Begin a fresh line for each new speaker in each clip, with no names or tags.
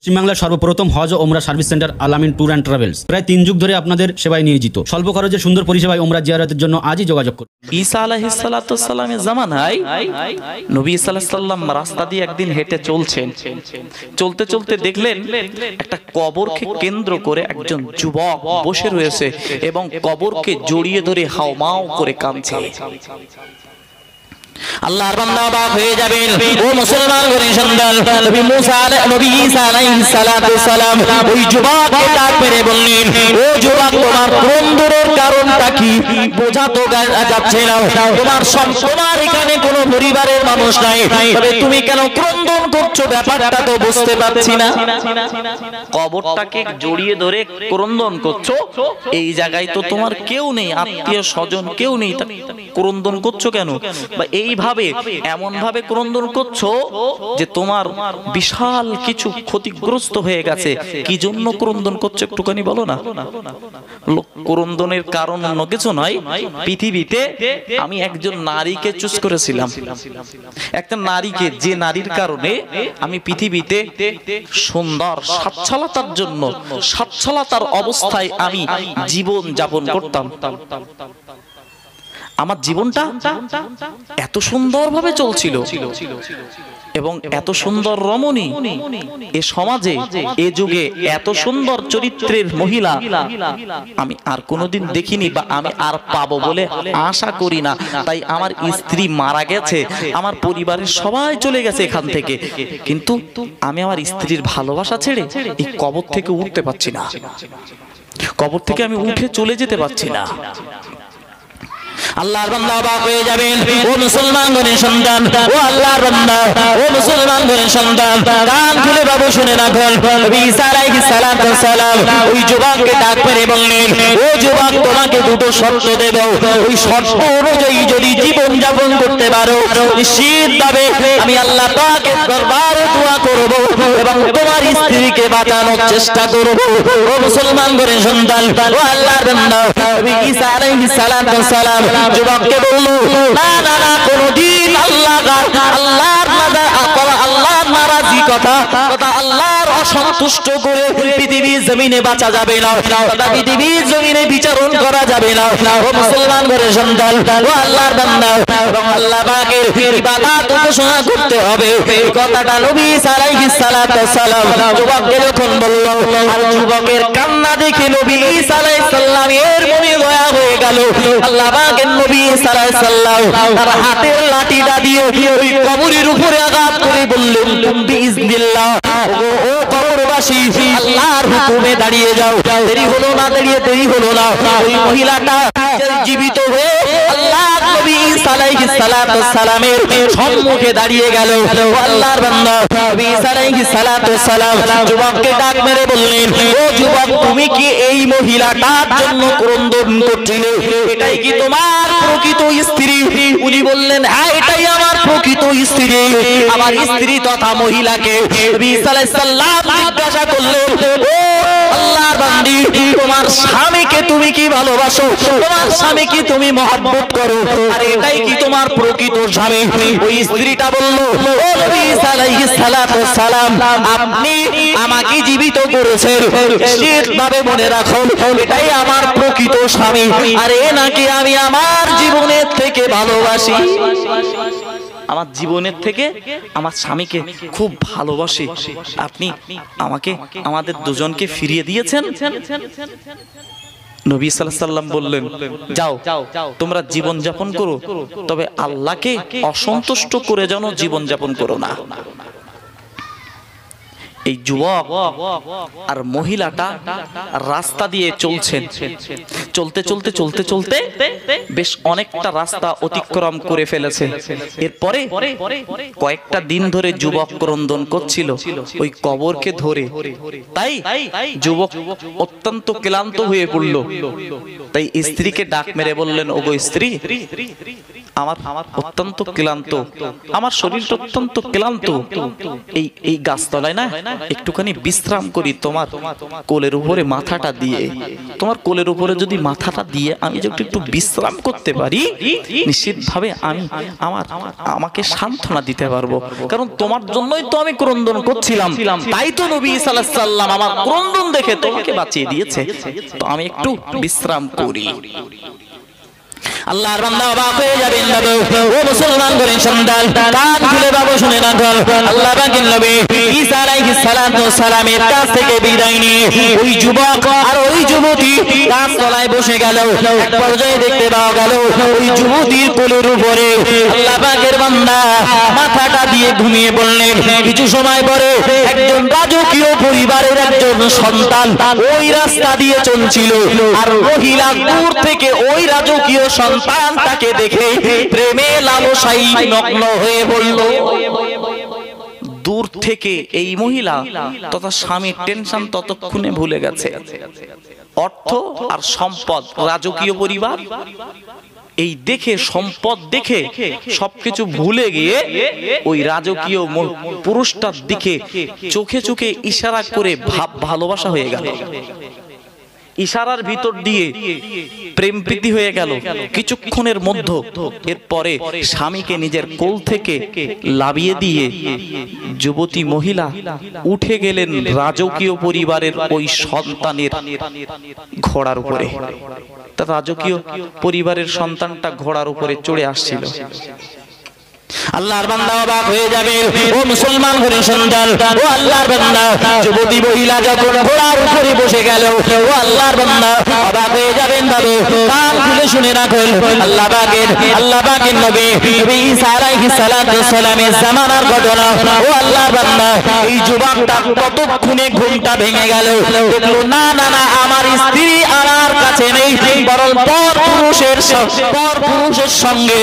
পশ্চিমবাংলার সর্বপ্রথম হজ ও ওমরা service centre Al Amin tour and travels প্রায় 3 যুগ ধরে আপনাদের সেবায় নিয়োজিত। স্বল্প খরচে সুন্দর পরিষেবায় ওমরা জিয়ারতের জন্য আজই যোগাযোগ করুন।
ঈসা আলাইহিস সালাতু ওয়াসসালামের জামানায় নবী সাল্লাল্লাহু আলাইহি সাল্লাম রাস্তা দিয়ে একদিন হেঁটে চলছেন। চলতে চলতে দেখলেন একটা কবরকে কেন্দ্র করে একজন যুবক বসে রয়েছে এবং কবরকে জড়িয়ে ধরে হাওমাও করে কাঁদছে। আল্লাহর বান্দা অবাক হয়ে যাবেন। ও মুসলমান ঘরের সন্তান, নবী ঈসা আলাইহিস সালাতু ওয়াসসালাম ওই যুবককে ডাক মেরে বললেন, ও যুবক, তোমার ক্রন্দনের কারণটা কি? বোঝা তো যাচ্ছে না। তোমার এখানে কোনো পরিবারের মানুষ নাই, তবে তুমি কেন ক্রন্দন করছো? ব্যাপারটা তো বুঝতে পারছি না। কবরটাকে জড়িয়ে ধরে ক্রন্দন করছো, এই জায়গায় তো তোমার কেউ নেই, আত্মীয় স্বজন কেউ নেই, ক্রন্দন করছো কেন? বা এইভাবে এমন ভাবে ক্রন্দন করছো যে তোমার বিশাল কিছু ক্ষতিগ্রস্ত হয়ে গেছে। কি জন্য ক্রন্দন করছো একটুখানি বলো না। ক্রন্দনের কারণ অন্য কিছু নয়। পৃথিবীতে আমি একজন নারীকে চুজ করেছিলাম, একটা নারীকে, যে নারীর কারণে আমি পৃথিবীতে সুন্দর স্বচ্ছলতার জন্য, স্বচ্ছলতার অবস্থায় আমি জীবন যাপন করতাম। আমার জীবনটা এত সুন্দরভাবে চলছিল এবং এত সুন্দর রমণী এ সমাজে, এ যুগে এত সুন্দর চরিত্রের মহিলা আমি আর কোনোদিন দেখিনি বা আমি আর পাবো বলে আশা করি না। তাই আমার স্ত্রী মারা গেছে, আমার পরিবারের সবাই চলে গেছে এখান থেকে, কিন্তু আমি আমার স্ত্রীর ভালোবাসা ছেড়ে এই কবর থেকে উঠতে পারছি না। কবর থেকে আমি উঠে চলে যেতে পারছি না। আল্লাহর বান্দা অবাক হয়ে যাবেন। ও মুসলমান ঘরের সন্তান, ও আল্লাহর বান্দা, ও মুসলমান ঘরের সন্তান, কান খুলে বাবু শুনে রাখুন। নবী ঈসা আলাইহিস সালাতু ওয়াসসালাম ওই যুবককে ডাক মেরে বললেন, ও যুবক, তোমাকে দুটো শর্ত দেব। ওই শর্ত অনুযায়ী যদি জীবন যাপন করতে পারো, নিশ্চিতভাবে আমি আল্লাহ পাকের দরবারে দোয়া করব এবং তোমার স্ত্রীকে বাঁচানোর চেষ্টা করব। ও মুসলমান ঘরের সন্তান, ও আল্লাহর বান্দা, নবী ঈসা আলাইহিস সালাতু ওয়াসসালাম যুবককে বলল, না না না, কোনদিন আল্লাহর নারাজি কথা আল্লাহর অসন্তুষ্ট করে পৃথিবীর জমিনে বাঁচা যাবে না, পৃথিবীর জমিনে বিচারণ করা যাবে না। ও মুসলমান ঘরের সন্তান, ও আল্লাহর বান্দা, আল্লাহ পাকের ইবাদত ঘোষণা করতে হবে। এই কথাটা নবী আলাইহিস সালাতু ওয়াসসালাম যুবককে যখন বলল, আর যুবকের কান্না দেখে নবী ঈসা আলাইহিস সালাম এর মনে দয়া হয়ে গেল। আল্লাহ পাকের নবী ঈসা আলাইহিস সালাম তার হাতের লাঠিটা দিয়ে ওই কবরের উপরে আঘাত করে বললেন, বিইজনিল্লাহ, ও কবরবাসী, আল্লাহর হুকুমে দাঁড়িয়ে যাও। দেরি হলো না, দেরি হলো না। ওই মহিলাটা জীবিত হয়ে আল্লাহর নবী ঈসা আলাইহিস সালাতু ওয়াসসালামের সম্মুখে দাঁড়িয়ে গেল। আল্লাহর বান্দা নবী ঈসা আলাইহিস সালাতু ওয়াসসালাম যুবককে ডাক মেরে বললেন, ও যুবক, তুমি কি এই মহিলাটার জন্য ক্রন্দন করছিলে? এটাই কি তোমার প্রকৃত স্ত্রী? উনি বললেন, হ্যাঁ, এটাই আমার প্রকৃত স্ত্রী। আমার স্ত্রী তথা মহিলাকে নবী ঈসা আলাইহিস সালাম জিজ্ঞাসা করলেন, ও আল্লাহর বান্দি, তোমার স্বামীকে তুমি কি ভালোবাসো? তোমার স্বামীকে তুমি মহব্বত করো? আর এটাই কি তোমার প্রকৃত স্বামী? ওই স্ত্রীটা বলল, ও নবী ঈসা আলাইহিস সালাতু ওয়াসসালাম, আপনি আমাকে জীবিত করেছেন, নিশ্চিতভাবে মনে রাখুন, এটাই আমার প্রকৃত স্বামী। আর এ নাকি আমি আমার জীবনের থেকে ভালোবাসি, আমার জীবনের থেকে আমার স্বামীকে খুব ভালোবাসি। আপনি আমাকে, আমাদের দুজনকে ফিরিয়ে দিয়েছেন। নবী সাল্লাল্লাহু আলাইহি সাল্লাম বললেন, যাও, তোমরা জীবন যাপন করো, তবে আল্লাহকে অসন্তুষ্ট করে যেন জীবন যাপন করো না। এই যুবক আর মহিলাটা রাস্তা দিয়ে চলছেন। চলতে চলতে চলতে চলতে বেশ অনেকটা রাস্তা অতিক্রম করে ফেলেছে। এরপরে কয়েকটা দিন ধরে যুবক ক্রন্দন করছিল ওই কবরকে ধরে। তাই যুবক অত্যন্ত ক্লান্ত হয়ে পড়ল। তাই স্ত্রীকে ডাক মেরে বললেন, ওগো স্ত্রী, আমার অত্যন্ত ক্লান্ত, আমার শরীরটা অত্যন্ত ক্লান্ত। এই গাছতলায় না একটুখানি বিশ্রাম করি তোমার কোলের উপরে মাথাটা দিয়ে, তোমার কোলের উপরে যদি মাথাটা দিয়ে আমি যদি একটু বিশ্রাম করতে পারি, নিশ্চিতভাবে আমি আমাকে সান্ত্বনা দিতে পারবো। কারণ তোমার জন্যই তো আমি ক্রন্দন করছিলাম, তাই তো নবী ঈসা আলাইহিস সালাম আমার ক্রন্দন দেখে তোমাকে বাঁচিয়ে দিয়েছে, তো আমি একটু বিশ্রাম করি। আল্লাহর বান্দা অবাক হয়ে যাবেন বাবু, ও মুসলমান ঘরের সন্তান, কান খুলে বাবু শুনে রাখো, আল্লাহ পাকের নবী ঈসা আলাইহিস সালামের কাছ থেকে বিদায় নিয়ে ওই যুবক আর ওই যুবতী গাছ তলায় বসে গেল। এক পর্যায়ে দেখতে পাওয়া গেল ওই যুবতীর কোলের উপরে আল্লাহ পাকের বান্দা মাথাটা দিয়ে ঘুমিয়ে পড়লেন। কিছু সময় পরে একজন রাজকীয় পরিবারের একজন সন্তান ওই রাস্তা দিয়ে চলছিল, আর মহিলা দূর থেকে ওই রাজকীয় সন্তান তাকে দেখে প্রেমে লালসায় নগ্ন হয়ে পড়ল। দূর থেকে এই মহিলা তথা স্বামীর টেনশন ততক্ষণে ভুলে গেছে। অর্থ আর সম্পদ, রাজকীয় পরিবার, এই দেখে সম্পদ দেখে সবকিছু ভুলে গিয়ে ওই রাজকীয় পুরুষটার দিকে চোখে চোখে ইশারা করে ভালোবাসা হয়ে গেল। ইশারার ভিতর দিয়ে প্রেম প্রীতি হয়ে গেল কিছুক্ষণের মধ্যে। এরপরে স্বামীকে নিজের কোল থেকে লাবিয়ে দিয়ে যুবতী মহিলা উঠে গেলেন রাজকীয় পরিবারের ওই সন্তানের ঘোড়ার উপরে। তা রাজকীয় পরিবারের সন্তানটা ঘোড়ার উপরে চড়ে আসছিল। আল্লাহর বান্দা অবাক হয়ে যাবে, ও মুসলমান ঘরের সন্তান, ও আল্লাহর বান্দা, যুবতী মহিলা যখন ঘোড়ার উপরে বসে গেল, ও আল্লাহর বান্দা অবাক হয়ে যাবেন বাবু, কান খুলে শুনে রাখুন, আল্লাহ পাকের নবী ঈসা আলাইহিস সালামের জামানার ঘটনা। ও আল্লাহর বান্দা, এই যুবকটা কতক্ষণে ঘুমটা ভেঙে গেল, দেখলো না না না, আমার স্ত্রী আমার কাছে নেই, বরং পর পুরুষের সঙ্গে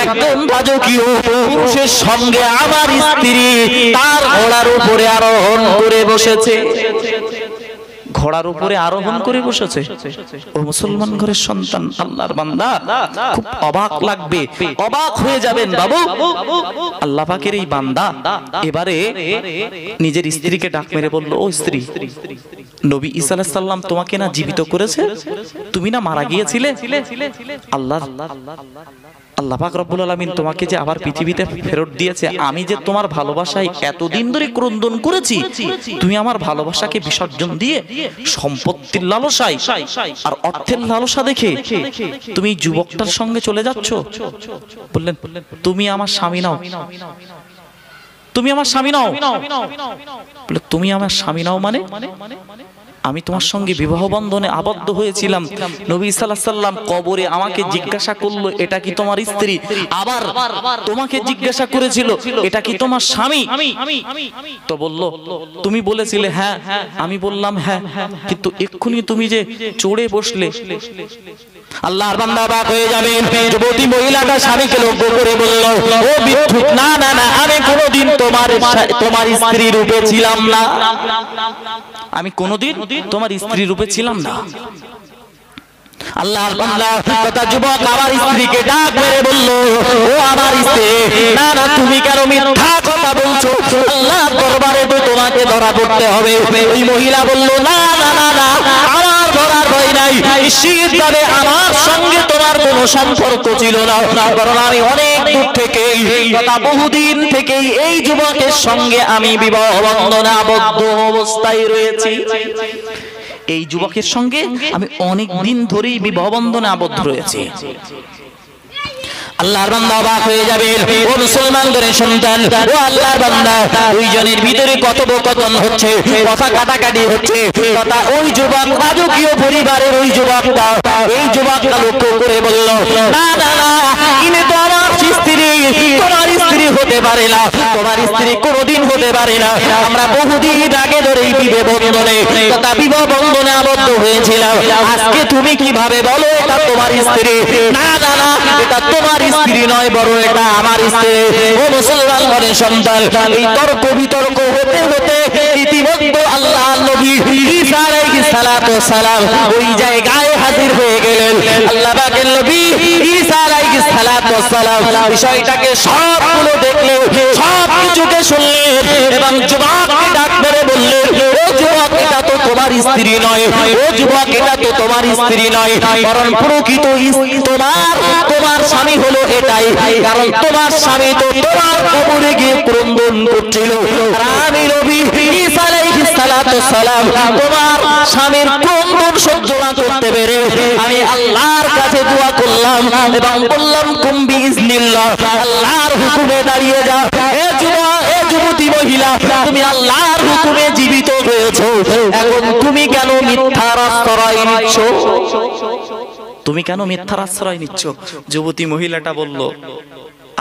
একদম রাজকীয় পুরুষের সঙ্গে আমার স্ত্রী তার ঘোড়ার উপরে আরোহণ করে বসেছে। ঘোড়ার উপরে আরোহণ করে বসেছে। ও মুসলমান ঘরের সন্তান, আল্লাহর বান্দা, খুব অবাক লাগবে, অবাক হয়ে যাবেন বাবু। আল্লাহ পাকের এই বান্দা এবারে নিজের স্ত্রীকে ডাক মেরে বলল, ও স্ত্রী, নবী ঈসা আলাইহিস সালাম তোমাকে না জীবিত করেছে, তুমি না মারা গিয়েছিলে, আল্লাহ পাক রব্বুল আলামিন তোমাকে যে আবার পৃথিবীতে ফেরত দিয়েছে, আমি যে তোমার ভালোবাসায় এতদিন ধরে ক্রন্দন করেছি, তুমি আমার ভালোবাসাকে বিসর্জন দিয়ে সম্পত্তির লালসায় আর অর্থের লালসা দেখে তুমি যুবকটার সঙ্গে চলে যাচ্ছ। বললেন, তুমি আমার স্বামী নাও, তুমি আমার স্বামী নাও। বলে, তুমি আমার স্বামী নাও মানে? আমি তোমার সঙ্গে বিবাহ বন্ধনে আবদ্ধ হয়েছিলাম। নবী ঈসা আলাইহিস সালাম কবরে আমাকে জিজ্ঞাসা করলো, এটা কি তোমার স্ত্রী? আবার তোমাকে জিজ্ঞাসা করেছিল, এটা কি তোমার স্বামী? তো বলল, তুমি বলেছিলে হ্যাঁ। আমি বললাম হ্যাঁ, কিন্তু এক্ষুনি তুমি যে চড়ে বসলে। আল্লাহর বান্দা অবাক হয়ে যাবেন, যুবতী মহিলাটা স্বামীকে লক্ষ্য করে বলল, ও মিথ্যুক, না না না, আমি কোনোদিন তোমার স্ত্রী রূপে ছিলাম না, আমি কোনোদিন তোমার স্ত্রী রূপে ছিলাম না। আল্লাহর বান্দা তথা যুবক আমার স্ত্রীকে ডাক মেরে বলল, ও আমার স্ত্রী, না না, তুমি কেন মিথ্যা কথা বলছো? আল্লাহর দরবারে তো তোমাকে ধরা পড়তে হবে। ওই মহিলা বলল, না না না না, আমার ধরার ভয় নাই, নিশ্চিতভাবে আমার সঙ্গে তোমার কোনো সম্পর্ক ছিল না, কারণ আমি অনেক দূর থেকে তথা বহুদিন থেকেই এই যুবকের সঙ্গে আমি বিবাহ বন্ধনে আবদ্ধ অবস্থায় রয়েছি। এই যুবকের সঙ্গে আমি অনেক দিন ধরেই বিবাহ বন্ধনে আবদ্ধ রয়েছে। আল্লাহর বান্দা অবাক হয়ে যাবে, ও মুসলমানদের সন্তান, ও আল্লাহর বান্দা, দুইজনের ভিতরে কথোপকথন হচ্ছে, কথা কাটাকাটি হচ্ছে। কথা ওই যুবক রাজকীয় পরিবারের ওই যুবকটা এই যুবকটা লক্ষ্য করে বলল, না না না, ইনি তো আমার স্ত্রী, তোমার স্ত্রী হতে পারে না, তোমার স্ত্রী কোনোদিন হতে পারে না। আমরা বহুদিন আগে ধরেই বিবাহ বন্ধনে আবদ্ধ হয়েছিলাম। আজকে তুমি কিভাবে বলো এটা তোমার স্ত্রী? না না না, এটা তোমার স্ত্রী নয়, বড় এটা আমার স্ত্রী। ও মুসলমান ঘরের সন্তান, এই তর্ক বিতর্ক হতে হতে ইতিমধ্যে আল্লাহর নবী ঈসা আলাইহিস সালাম ওই জায়গায় হাজির হয়ে গেলেন। আল্লাহ পাকের নবী ঈসা আলাইহিস সালাম বিষয়টাকে সবগুলো দেখলেন, সব কিছুকে শুনলেন এবং যুবককে ডাক মেরে বললেন, ও যুবক, এটা তো তোমার স্ত্রী নয়, ও যুবক, এটা তো তোমার স্ত্রী নয়, বরং প্রকৃত তোমার স্বামী হলো এটাই। কারণ তোমার স্বামী তো তোমার কবরে গিয়ে ক্রন্দন করছিল। আর আমি নবী ঈসা আলাইহিস সালাতু সালাম তোমার স্বামীর ক্রন্দন সহ্য না করতে পেরে আমি আল্লাহর কাছে দোয়া করলাম এবং বললাম, কুম বিইজনিল্লাহ, আল্লাহর হুকুমে দাঁড়িয়ে যাও। এ যুবক, এ যুবতী মহিলা, তুমি আল্লাহর হুকুমে জীবিত হয়েছো, এখন তুমি কেন মিথ্যার আশ্রয় নিচ্ছ? তুমি কেন মিথ্যার আশ্রয় নিচ্ছ? যুবতী মহিলাটা বলল,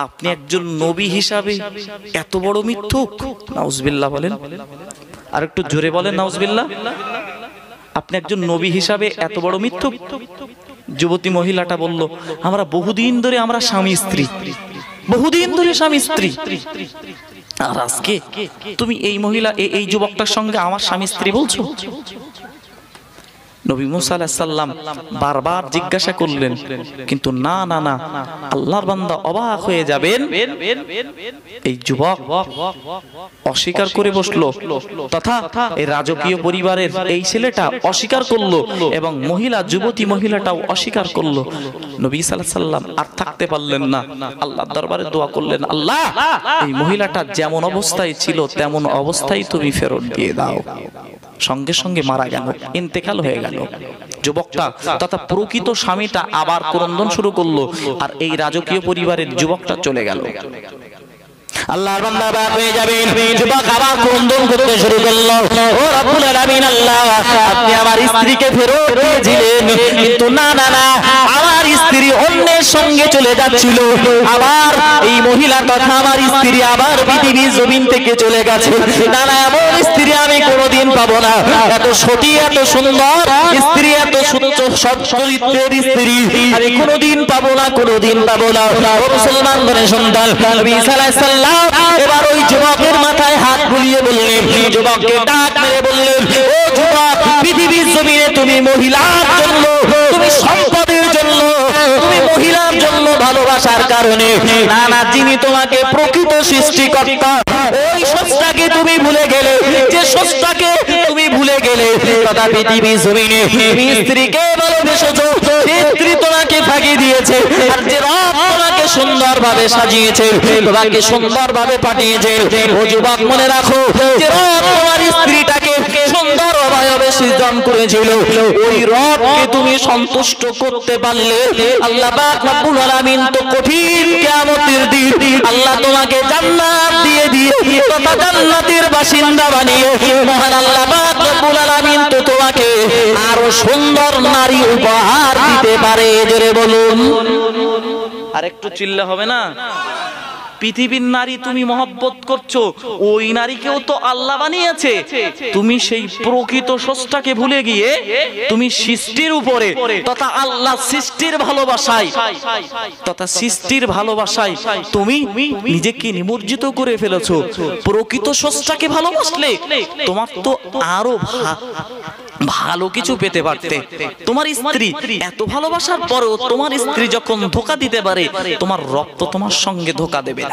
আপনি একজন নবী হিসাবে এত বড় মিথ্যুক? নাউজুবিল্লাহ বলেন, আর একটু জোরে বলেন নাউজুবিল্লাহ। আপনি একজন নবী হিসাবে এত বড় মিথ্যুক? যুবতী মহিলাটা বলল, আমরা বহুদিন ধরে আমরা স্বামী স্ত্রী, বহুদিন ধরে স্বামী স্ত্রী, আর আজকে তুমি এই মহিলা এই যুবকটার সঙ্গে আমার স্বামী স্ত্রী বলছো? নবী মুসা আলাইহিস সালাম বারবার জিজ্ঞাসা করলেন, কিন্তু না না না, আল্লাহর বান্দা অবাক হয়ে যাবেন, এই যুবক অস্বীকার করে বসলো, তথা এই রাজকীয় পরিবারের এই ছেলেটা অস্বীকার করলো এবং যুবতী মহিলাটাও অস্বীকার করলো। নবী সাল্লাল্লাহু আলাইহি সাল্লাম আর থাকতে পারলেন না, আল্লাহর দরবারে দোয়া করলেন, আল্লাহ, এই মহিলাটা যেমন অবস্থায় ছিল তেমন অবস্থায় তুমি ফেরত দিয়ে দাও। সঙ্গে সঙ্গে মারা গেল, ইন্তেকাল হয়ে গেল। যুবকটা তথা প্রকৃত স্বামীটা আবার ক্রন্দন শুরু করলো, আর এই রাজকীয় পরিবারের যুবকটা চলে গেল। আল্লাহর বান্দা অবাক হয়ে যাবেন, যুবক আবার ক্রন্দন করতে শুরু করলো, ও রব্বুল আলামিন, আল্লাহ, আপনি আমার স্ত্রীকে ফেরত দিয়েছিলেন, কিন্তু না না না, আমার স্ত্রী অন্যের সঙ্গে চলে যাচ্ছিল, আবার এই মহিলা তথা আমার স্ত্রী আবার পৃথিবীর জমিন থেকে চলে গেছে। না না, এমন স্ত্রী আমি কোনোদিন পাবো না, এত সতী, এত সুন্দর স্ত্রী, এত সৎ চরিত্রের স্ত্রী আমি কোনোদিন পাবো না, কোনোদিন পাবো না। ও মুসলমানদের সন্তান, নবী ঈসা আলাইহিস সালাম এবার ওই যুবকের মাথায় হাত বুলিয়ে বললেন, যুবককে ডাক মেরে বললেন, ও যুবক, পৃথিবীর জমিনে তুমি মহিলার জন্য, তুমি সম্পদের জন্য, তুমি মহিলার জন্য ভালোবাসার কারণে না না, যিনি তোমাকে প্রকৃত সৃষ্টিকর্তা ওই স্রষ্টাকে তুমি ভুলে গেলে, যে স্রষ্টাকে তুমি ভুলে গেলে, তথা পৃথিবীর জমিনে তুমি স্ত্রীকে ভালোবেসেছো, স্ত্রী তোমাকে ফাঁকি দিয়েছে, আর যে রব তোমাকে সুন্দরভাবে সাজিয়েছে, তোমাকে সুন্দরভাবে পাঠিয়েছে, ও যুবক মনে রাখো, যে রব তোমার স্ত্রীটাকে সুন্দর অবয়বে সৃজন করেছিল, ওই রবকে তুমি সন্তুষ্ট করতে পারলে আল্লাহ পাক রব্বুল আলামিন তো কঠিন কিয়ামতের দিন আল্লাহ তোমাকে জান্নাত দিয়ে তথা জান্নাতের বাসিন্দা বানিয়ে মহান আল্লাহ পাক রব্বুল আলামিন তো তোমাকে আরো সুন্দর নারী উপহার দিতে পারে। জোরে বলুন, আর একটু চিল্লা হবে না? পৃথিবীর নারী তুমি মহব্বত করছো, ওই নারীকেও তো আল্লাহ বানিয়েছে, তুমি সেই প্রকৃত স্রষ্টাকে ভুলে গিয়ে তুমি সৃষ্টির উপরে তথা আল্লাহ সৃষ্টির ভালোবাসায় তুমি নিজেকে নিমজ্জিত করে ফেলেছো। প্রকৃত স্রষ্টাকে ভালোবাসলে তোমার তো আরো ভালো কিছু পেতে পারতে। তোমার স্ত্রী এত ভালোবাসার পরেও তোমার স্ত্রী যখন ধোঁকা দিতে পারে, তোমার রব তো তোমার সঙ্গে ধোঁকা দেবে না।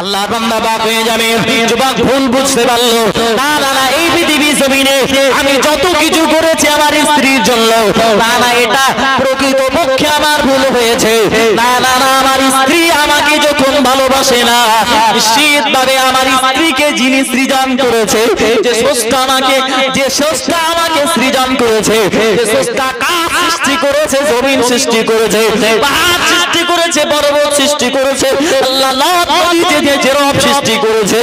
আল্লাহর বান্দা বাক হয়ে যাবে, যুবক ভুল বুঝতে পারলো, না না না, এই পৃথিবীর জমিনে আমি যত কিছু করেছি আমার স্ত্রীর জন্য, না না, এটা প্রকৃত পক্ষে আমার ভুল হয়েছে। না না না, আমার স্ত্রী আমাকে যখন ভালোবাসে না, নিশ্চিতভাবে আমার স্ত্রীকে যিনি সৃজন করেছে, যে স্রষ্টা আমাকে সৃজন করেছে, যে স্রষ্টা আকাশ সৃষ্টি করেছে, জমিন সৃষ্টি করেছে, পাহাড় সৃষ্টি করেছে, পর্বত সৃষ্টি করেছে, আল্লাহ যে রব সৃষ্টি করেছে,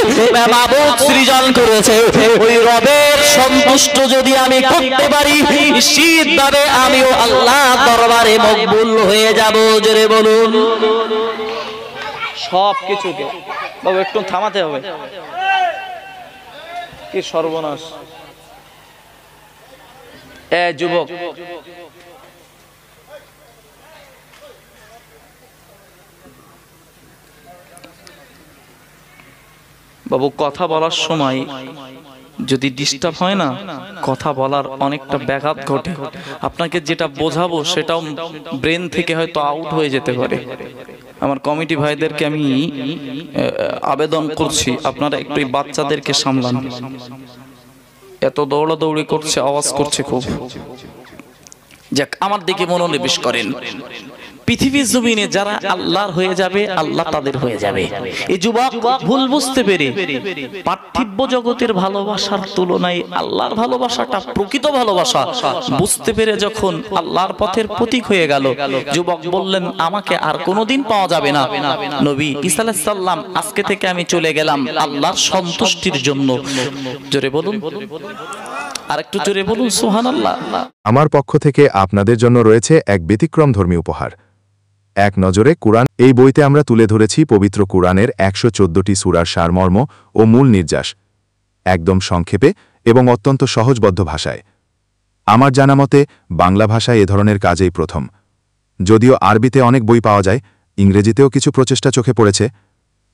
মাবুদ সৃজন করেছে, ওই রবের সন্তুষ্ট যদি আমি করতে পারি, নিশ্চিতভাবে আমিও আল্লাহ দরবারে মকবুল হয়ে যাব। জোরে বলুন, সব কিছুকে বাবু একটু থামাতে হবে, কি সর্বনাশ। এ যুবক, বাবু, কথা বলার সময় যদি ডিস্টার্ব হয় না, কথা বলার অনেকটা ব্যাঘাত ঘটে। আপনাকে যেটা বোঝাবো সেটাও ব্রেন থেকে হয়তো আউট হয়ে যেতে পারে।
আমার কমিটি ভাইদেরকে আমি আবেদন করছি, আপনারা একটু এই বাচ্চাদেরকে সামলান। এত দৌড়াদৌড়ি করছে, আওয়াজ করছে খুব। যাক, আমার দিকে মনোনিবেশ করেন। পৃথিবীর জমিনে যারা আল্লাহর হয়ে যাবে, আল্লাহ তাদের হয়ে যাবে। এই যুবক ভুল বুঝতে পেরে পার্থিব জগতের ভালোবাসার তুলনায় আল্লাহর ভালোবাসাটা প্রকৃত ভালোবাসা বুঝতে পেরে যখন আল্লাহর পথের প্রতীক হয়ে গেল, যুবক বললেন আমাকে আর কোনোদিন পাওয়া যাবে না। নবী ঈসা আলাইহিস সালাম, আজকে থেকে আমি চলে গেলাম আল্লাহর সন্তুষ্টির জন্য। জোরে বলুন, আরেকটু জোরে বলুন সুবহানাল্লাহ।
আমার পক্ষ থেকে আপনাদের জন্য রয়েছে এক ব্যতিক্রমধর্মী উপহার, এক নজরে কুরআন। এই বইতে আমরা তুলে ধরেছি পবিত্র কুরআনের ১১৪টি সূরার সারমর্ম ও মূল নির্যাস, একদম সংক্ষেপে এবং অত্যন্ত সহজবদ্ধ ভাষায়। আমার জানা মতে বাংলা ভাষায় এ ধরনের কাজেই প্রথম। যদিও আরবিতে অনেক বই পাওয়া যায়, ইংরেজিতেও কিছু প্রচেষ্টা চোখে পড়েছে,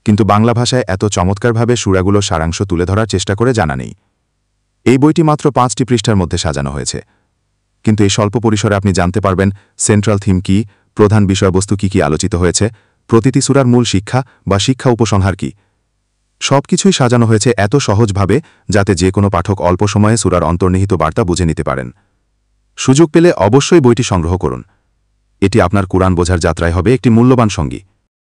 কিন্তু বাংলা ভাষায় এত চমৎকারভাবে সূরাগুলোর সারাংশ তুলে ধরার চেষ্টা করে জানা নেই। এই বইটি মাত্র 5টি পৃষ্ঠার মধ্যে সাজানো হয়েছে, কিন্তু এই স্বল্প পরিসরে আপনি জানতে পারবেন সেন্ট্রাল থিম কি, প্রধান বিষয়বস্তু কি কি আলোচিত হয়েছে, প্রতিটি সূরার মূল শিক্ষা বা শিক্ষা উপসংহার কি। সবকিছুই সাজানো হয়েছে এত সহজভাবে যাতে যে কোনো পাঠক অল্প সময়ে সূরার অন্তর্নিহিত বার্তা বুঝে নিতে পারেন। সুযোগ পেলে অবশ্যই বইটি সংগ্রহ করুন। এটি আপনার কুরআন বোঝার যাত্রায় হবে একটি মূল্যবান সঙ্গী।